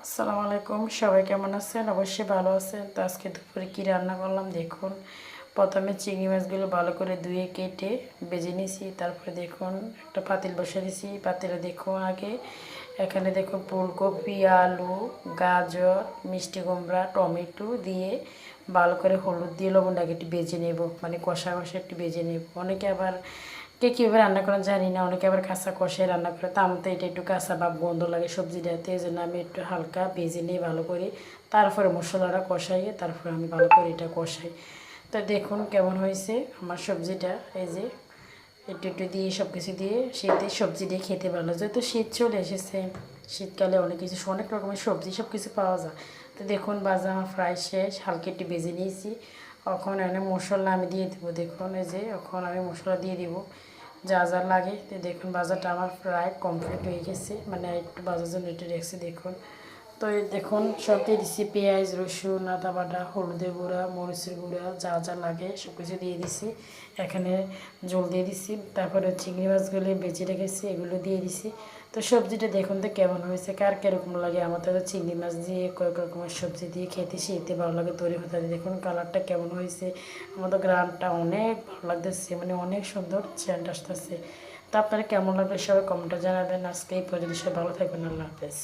আসসালামু আলাইকুম, সবাই কেমন আছেন? অবশ্যই ভালো আছেন। তো আজকে দুপুরে কী রান্না করলাম দেখুন। প্রথমে চিংড়ি মাছগুলো ভালো করে ধুয়ে কেটে ভেজে নিয়েছি। তারপরে দেখুন একটা পাতিল বসিয়ে দিয়েছি। পাতিলে দেখুন আগে এখানে দেখুন ফুলকপি, আলু, গাজর, মিষ্টি কুমড়া, টমেটো দিয়ে ভালো করে হলুদ দিয়ে লবণটাকে একটু ভেজে নেব, মানে কষা কষা একটু ভেজে নেব। অনেকে আবার কে কীভাবে রান্না করেন জানি না, অনেকে আবার কাঁচা কষায় রান্না করে। তা আমার তো এটা একটু কাঁচা ভাব গন্ধ লাগে সবজিটাতে, এই জন্য আমি একটু হালকা ভেজে নিই ভালো করে। তারপরে মশলাটা কষাইয়ে তারপরে আমি ভালো করে এটা কষাই। তো দেখুন কেমন হয়েছে আমার সবজিটা। এই যে একটু একটু দিয়ে সব কিছু দিয়ে শীতে সবজি দিয়ে খেতে ভালো, যেহেতু শীত চলে এসেছে। শীতকালে অনেক রকমের সবজি সব কিছু পাওয়া যায়। তো দেখুন ভাজা আমার ফ্রাই শেষ, হালকা একটু ভেজে নিয়েছি। এখন এনে মশলা আমি দিয়ে দেবো। দেখুন এই যে এখন আমি মশলা দিয়ে দিব যা যা লাগে। তো দেখুন ভাজাটা আমার প্রায় কমপ্লিট হয়ে গেছে, মানে একটু ভাজার জন্য একটু রেখেছি দেখুন। তো এই দেখুন সব দিয়ে দিচ্ছি, পেঁয়াজ, রসুন, আদা বাটা, হলুদের গুঁড়া, মরিচের গুঁড়া, যা যা লাগে সব কিছু দিয়ে দিছি। এখানে জল দিয়ে দিছি। তারপরে চিংড়ি মাছগুলো বেঁচে রেখেছি, এগুলো দিয়ে দিছি। তো সবজিটা দেখুন তো কেমন হয়েছে, কার কীরকম লাগে। আমার তো চিংড়ি মাছ দিয়ে কয়েক রকমের সবজি দিয়ে খেতে শীতে ভালো লাগে, তৈরি হতে দেখুন কালারটা কেমন হয়েছে। আমার তো গ্রামটা অনেক ভালো লাগতেছে, মানে অনেক সুন্দর সেন্ট আসতেছে। তো আপনারা কেমন লাগবে সবাই কমেন্টে জানাবেন। আজকে এই পর্যন্ত, সবাই ভালো থাকবেন। আল্লাহ হাফেজ।